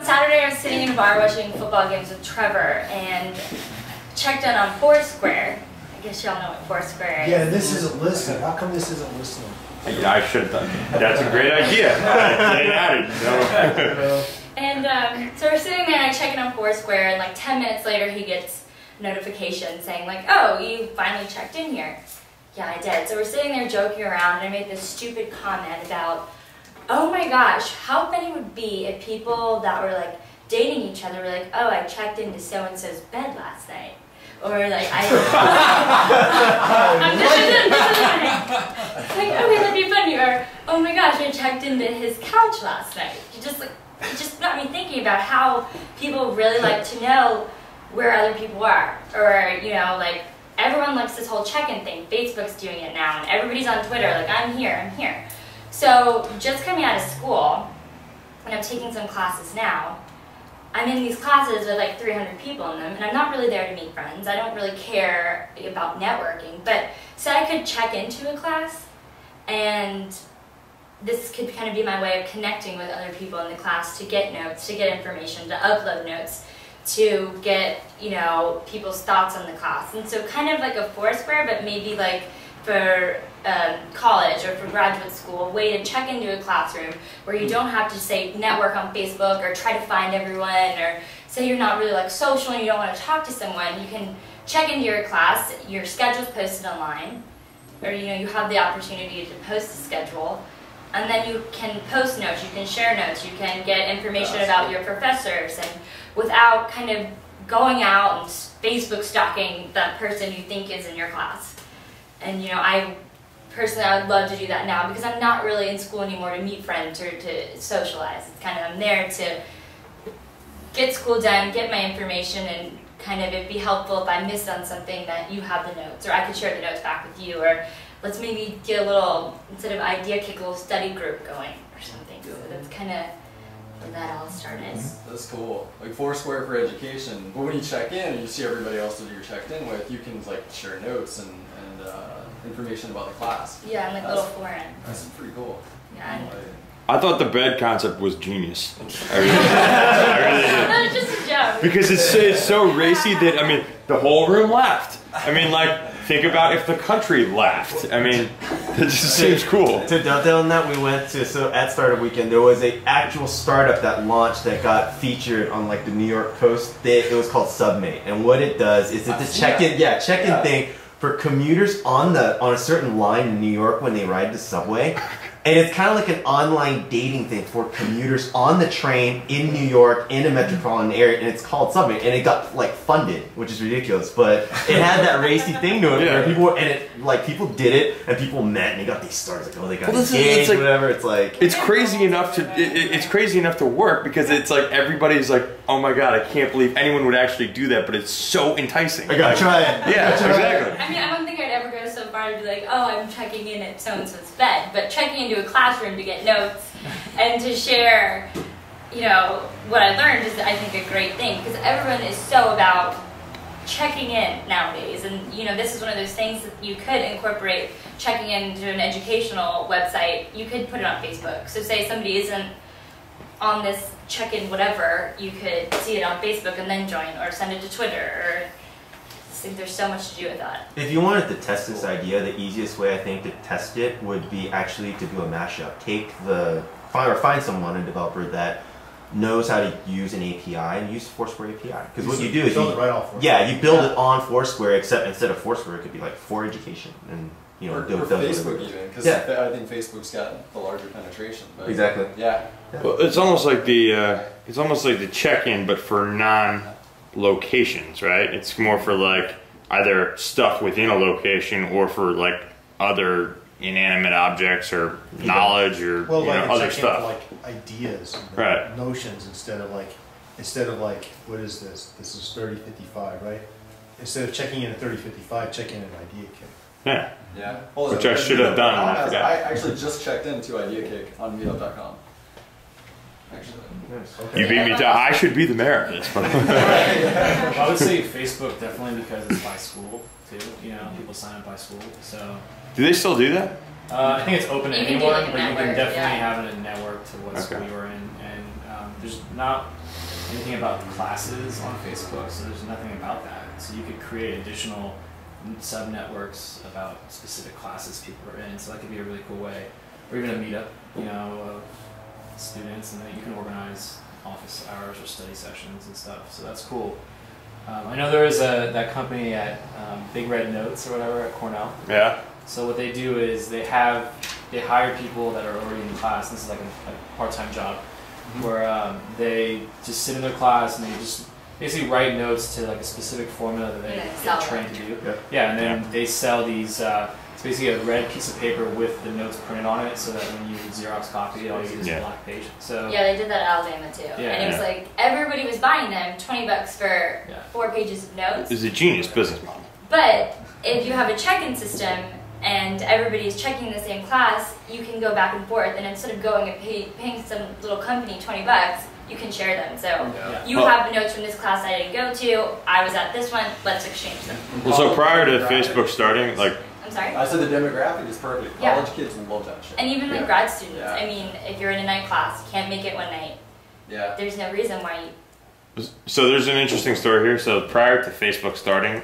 Saturday I was sitting in a bar watching football games with Trevor and checked in on Foursquare. I guess y'all know what Foursquare is. Yeah, this isn't listed. How come this isn't listed? Yeah, I should have done that. That's a great idea. Get it added. No. And so we're sitting there and I check in on Foursquare and like 10 minutes later he gets a notification saying like, oh, you finally checked in here. Yeah, I did. So we're sitting there joking around and I made this stupid comment about, oh my gosh, how funny would it be if people that were like dating each other were like, oh, I checked into so-and-so's bed last night. Or like, it's like, okay, that'd be funny. Or, oh my gosh, I checked into his couch last night. It just got me thinking about how people really like to know where other people are. Or, you know, like, everyone likes this whole check-in thing. Facebook's doing it now, and everybody's on Twitter, like, I'm here, I'm here. So, just coming out of school, and I'm taking some classes now, I'm in these classes with like 300 people in them, and I'm not really there to meet friends. I don't really care about networking, but so I could check into a class, and this could kind of be my way of connecting with other people in the class to get notes, to get information, to upload notes, to get, you know, people's thoughts on the class. And so kind of like a Foursquare, but maybe like for college or for graduate school, a way to check into a classroom where you don't have to say network on Facebook or try to find everyone, or say you're not really like social and you don't want to talk to someone. You can check into your class, your schedule's posted online, or you know, you have the opportunity to post a schedule, and then you can post notes, you can share notes, you can get information about your professors, and without kind of going out and Facebook stalking that person you think is in your class. And you know, I would love to do that now because I'm not really in school anymore to meet friends or to socialize. It's kind of, I'm there to get school done, get my information, and kind of it'd be helpful if I missed on something that you have the notes, or I could share the notes back with you, or let's maybe get a little, instead of idea kick, a little study group going or something. So that's kind of where that all started. That's cool. Like Foursquare for education. But when you check in and you see everybody else that you're checked in with, you can like share notes and information about the class. Yeah, and like little forum. That's pretty cool. Yeah. I thought the bed concept was genius. I really did. That was just a joke. Because it's so racy that, I mean, the whole room laughed. I mean, like, think about if the country laughed. I mean, it just seems cool. To dovetail on that, we went to, so at Startup Weekend, there was an actual startup that launched that got featured on like the New York Post. It was called Submate, and what it does is it's a check-in thing for commuters on a certain line in New York when they ride the subway. And it's kind of like an online dating thing for commuters on the train in New York, in a metropolitan area, and it's called Subway, and it got like funded, which is ridiculous, but it had that racy thing to it where people did it, and people met, and they got these stars, like, oh, they got engaged, whatever. It's like, it's crazy enough to work, because it's like everybody's like, oh my god, I can't believe anyone would actually do that, but it's so enticing. I gotta try it. Yeah, exactly. I mean, I don't think I'd ever go so far to be like, oh, I'm checking in at so-and-so's bed, but checking into a classroom to get notes and to share, you know, what I learned is, I think, a great thing, because everyone is so about checking in nowadays, and you know, this is one of those things that you could incorporate checking into an educational website. You could put it on Facebook. So say somebody isn't on this check-in whatever, you could see it on Facebook and then join, or send it to Twitter, or I think there's so much to do with that. If you wanted to test this idea, the easiest way I think to test it would be actually to do a mashup. Find someone, a developer that knows how to use an API, and use Foursquare API. Because what you do is build it right off Foursquare. Yeah, you build it on Foursquare, except instead of Foursquare, it could be like for education, and you know, or Facebook even, because I think Facebook's got the larger penetration. But exactly. Yeah. Well, it's almost like the check-in, but for non-locations, right? It's more for like either stuff within a location, or for like other inanimate objects or knowledge, or well, like other stuff. Like ideas, right? Notions instead of like what is this? This is 3055, right? Instead of checking in at 3055, check in an idea kick. Yeah. Yeah. Which I should have done. I forgot. I actually just checked into ideakick on meetup.com. Actually. Okay. You beat me to. I should be the mayor of this. I would say Facebook definitely, because it's by school too. You know, people sign up by school. So. Do they still do that? I think it's open to anyone, but you can definitely yeah. have a network to what school you're in, and there's not anything about classes on Facebook, so there's nothing about that. So you could create additional sub-networks about specific classes people are in, so that could be a really cool way. Or even a meetup, you know, of students, and then you can organize office hours or study sessions and stuff, so that's cool. I know there is that company at Big Red Notes or whatever at Cornell. Yeah. So what they do is they hire people that are already in class. This is like a part-time job where they just sit in their class and they just basically write notes to like a specific formula that they get trained to do. Yeah, and then they sell these. It's basically a red piece of paper with the notes printed on it, so that when you Xerox copy it, all you get is a black page. So yeah, they did that at Alabama too, and it was like everybody was buying them, $20 for 4 pages of notes. It's a genius business model. But if you have a check-in system and everybody's checking the same class, you can go back and forth, and instead of going and paying some little company $20, you can share them. So you have the notes from this class I didn't go to, I was at this one, let's exchange them. Well, so prior to Facebook starting, like, I'm sorry? I said the demographic is perfect. College kids love that shit. And even like grad students. I mean, if you're in a night class, you can't make it one night. There's no reason why you... So there's an interesting story here. So prior to Facebook starting,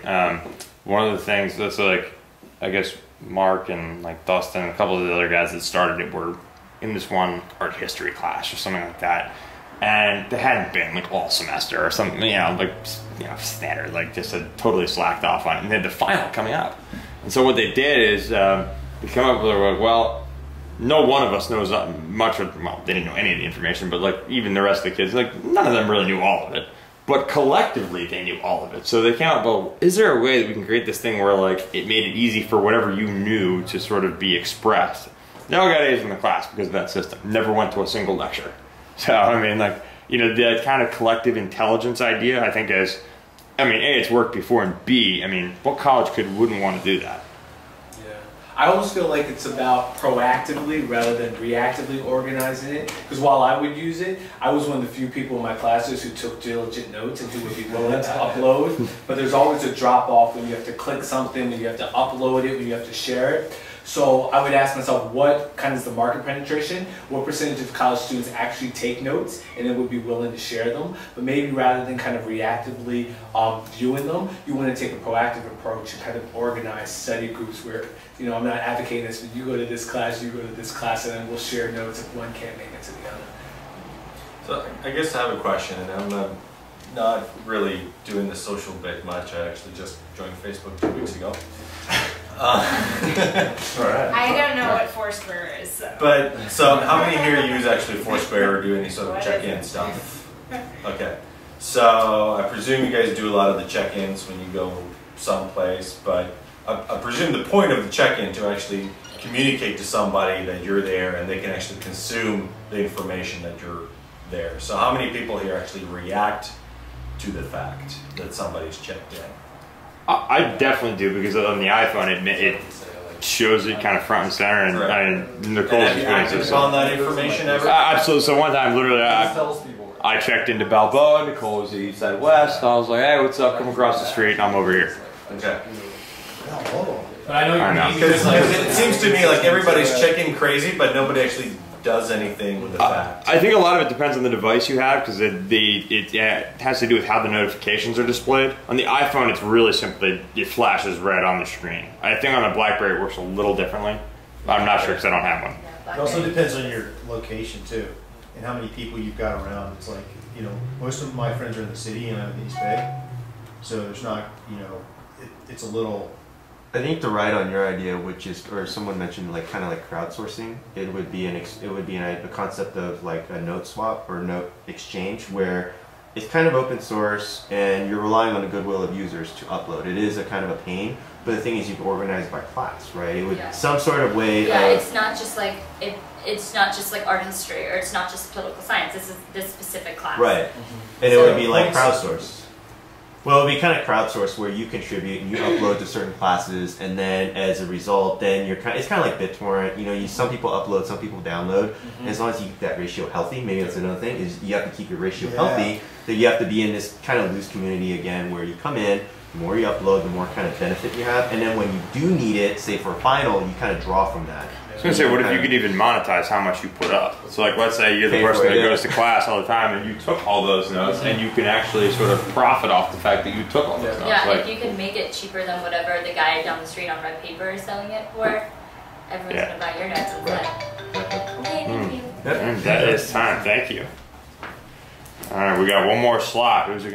one of the things that's like, I guess Mark and like Dustin and a couple of the other guys that started it were in this one art history class or something like that. And they hadn't been like all semester or something, standard, like just had totally slacked off on it. And they had the final coming up. And so what they did is they come up with like, well, no one of us knows much of, well, they didn't know any of the information, but like even the rest of the kids, like none of them really knew all of it. But collectively they knew all of it. So they came up, well, is there a way that we can create this thing where like it made it easy for whatever you knew to sort of be expressed? They all got A's in the class because of that system. Never went to a single lecture. So, I mean, like, you know, that kind of collective intelligence idea, I think is, I mean, A, it's worked before, and B, I mean, what college kid wouldn't want to do that? Yeah. I almost feel like it's about proactively rather than reactively organizing it. Because while I would use it, I was one of the few people in my classes who took diligent notes and who would be willing to upload. But there's always a drop off when you have to click something, when you have to upload it, when you have to share it. So I would ask myself, what kind of is the market penetration? What percentage of college students actually take notes and then would be willing to share them? But maybe rather than kind of reactively viewing them, you want to take a proactive approach and kind of organize study groups where, you know, I'm not advocating this, but you go to this class, you go to this class, and then we'll share notes if one can't make it to the other. So I guess I have a question, and I'm not really doing the social bit much. I actually just joined Facebook 2 weeks ago. All right. I don't know what Foursquare is. So how many here use actually Foursquare or do any sort of check-in stuff? Okay. So I presume you guys do a lot of the check-ins when you go someplace, but I presume the point of the check-in to actually communicate to somebody that you're there and they can actually consume the information that you're there. So how many people here actually react to the fact that somebody's checked in? I definitely do, because on the iPhone it shows it kind of front and center, and Nicole's have you acted upon that information ever? Absolutely. So one time, literally, I checked into Balboa. Nicole was east side west. I was like, "Hey, what's up? Come across the street. I'm over here." Okay. But I know because it seems to me like everybody's checking crazy, but nobody actually does anything with the fact. I think a lot of it depends on the device you have, because it has to do with how the notifications are displayed. On the iPhone, it's really simply, it flashes red on the screen. I think on a BlackBerry it works a little differently. I'm not sure because I don't have one. It also depends on your location too, and how many people you've got around. It's like, you know, most of my friends are in the city and I'm in East Bay, so there's not, you know, it's a little. I think to ride on your idea, which is, or someone mentioned like kind of like crowdsourcing, it would be a concept of like a note swap or note exchange where it's kind of open source and you're relying on the goodwill of users to upload. It is a kind of a pain, but the thing is you can organize by class, right? It would some sort of way. Yeah, it's not just like it's not just like art history or it's not just political science. This is this specific class. Right, and it would be like crowdsourced. Well, it would be kind of crowdsourced where you contribute and you upload to certain classes, and then as a result, then it's kind of like BitTorrent. You know, some people upload, some people download. And as long as you keep that ratio healthy, maybe that's another thing, is you have to keep your ratio healthy. That you have to be in this kind of loose community again, where you come in, the more you upload, the more kind of benefit you have, and then when you do need it, say for a final, you kind of draw from that. was gonna say, what if you could even monetize how much you put up? So like, let's say you're the Pay for person it, that yeah. goes to class all the time and you took all those notes and you can actually sort of profit off the fact that you took all those notes. Yeah, Like, if you could make it cheaper than whatever the guy down the street on red paper is selling it for, everyone's gonna buy your notes instead. Okay, thank you. and that is time, thank you. All right, we got one more slot. Who's it